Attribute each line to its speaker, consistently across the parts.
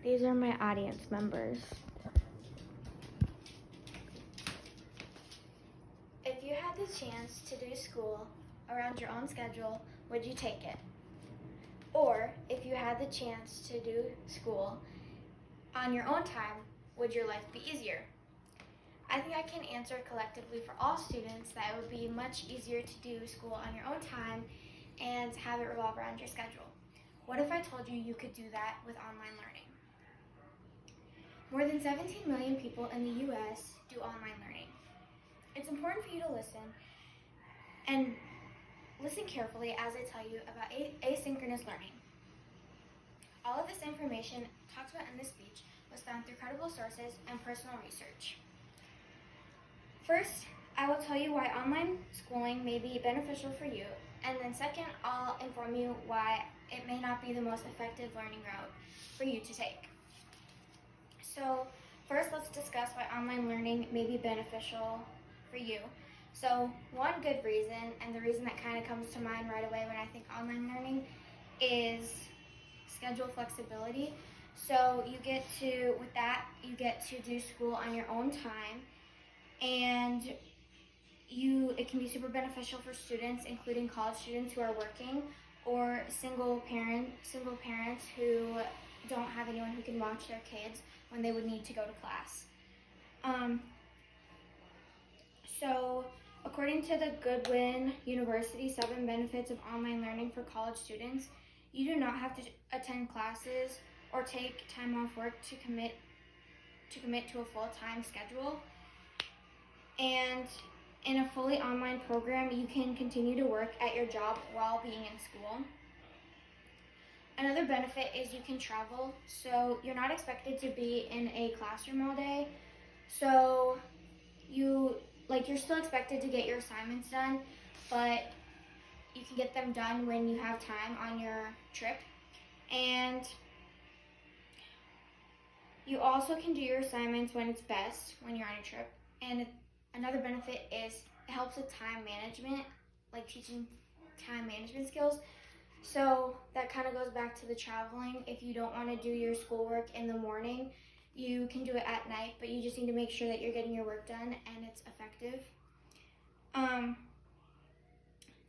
Speaker 1: These are my audience members. If you had the chance to do school around your own schedule, would you take it? Or if you had the chance to do school on your own time, would your life be easier? I think I can answer collectively for all students that it would be much easier to do school on your own time and have it revolve around your schedule. What if I told you you could do that with online learning? More than 17 million people in the U.S. do online learning. It's important for you to listen and listen carefully as I tell you about asynchronous learning. All of this information talked about in this speech was found through credible sources and personal research. First, I will tell you why online schooling may be beneficial for you, and then second, I'll inform you why it may not be the most effective learning route for you to take. So first, let's discuss why online learning may be beneficial for you. So one good reason, and the reason that kind of comes to mind right away when I think online learning, is schedule flexibility. So you get to do school on your own time, and it can be super beneficial for students, including college students who are working, or single parents who don't have anyone who can watch their kids when they would need to go to class. So according to the Goodwin University 7 benefits of online learning for college students, you do not have to attend classes or take time off work to commit to a full-time schedule. And in a fully online program, you can continue to work at your job while being in school. Another benefit is you can travel, so you're not expected to be in a classroom all day. So you're still expected to get your assignments done, but you can get them done when you have time on your trip. And you also can do your assignments when it's best, when you're on a trip. And another benefit is it helps with time management, like teaching time management skills. So that kind of goes back to the traveling. If you don't want to do your schoolwork in the morning, you can do it at night, but you just need to make sure that you're getting your work done and it's effective.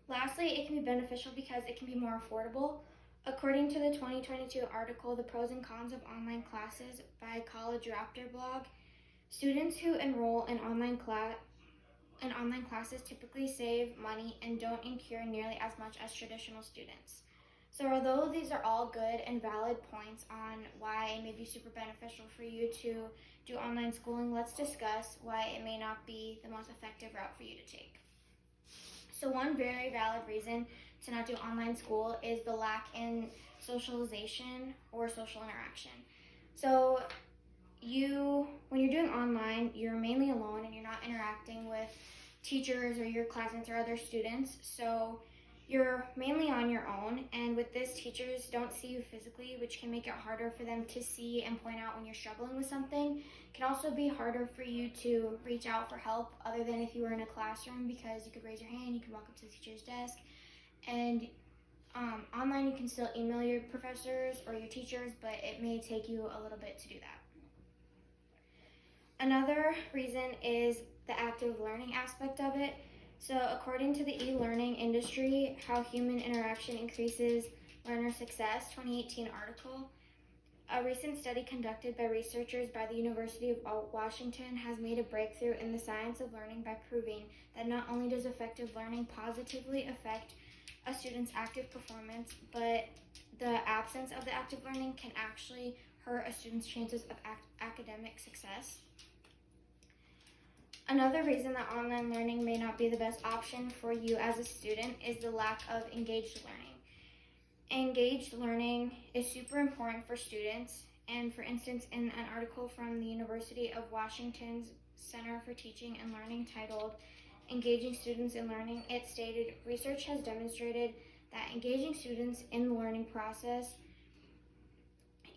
Speaker 1: Lastly, it can be beneficial because it can be more affordable. According to the 2022 article, The Pros and Cons of Online Classes by College Raptor blog, students who enroll in online classes typically save money and don't incur nearly as much as traditional students. So although these are all good and valid points on why it may be super beneficial for you to do online schooling, let's discuss why it may not be the most effective route for you to take. So one very valid reason to not do online school is the lack in socialization or social interaction. So when you're doing online, you're mainly alone and you're not interacting with teachers or your classmates or other students. So you're mainly on your own, and with this, teachers don't see you physically, which can make it harder for them to see and point out when you're struggling with something. It can also be harder for you to reach out for help other than if you were in a classroom, because you could raise your hand, you could walk up to the teacher's desk, and online you can still email your professors or your teachers, but it may take you a little bit to do that. Another reason is the active learning aspect of it. So according to the e-learning industry, How Human Interaction Increases Learner Success 2018 article, a recent study conducted by researchers by the University of Washington has made a breakthrough in the science of learning by proving that not only does effective learning positively affect a student's active performance, but the absence of the active learning can actually hurt a student's chances of academic success. Another reason that online learning may not be the best option for you as a student is the lack of engaged learning. Engaged learning is super important for students, and for instance, in an article from the University of Washington's Center for Teaching and Learning titled Engaging Students in Learning, it stated, research has demonstrated that engaging students in the learning process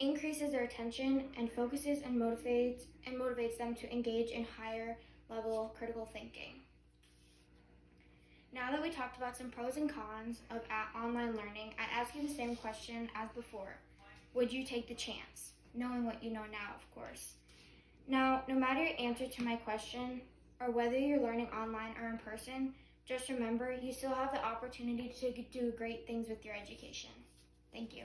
Speaker 1: increases their attention and focuses and motivates them to engage in higher level critical thinking. Now that we talked about some pros and cons of online learning, I ask you the same question as before. Would you take the chance? knowing what you know now, of course. Now, no matter your answer to my question, or whether you're learning online or in person, just remember you still have the opportunity to do great things with your education. Thank you.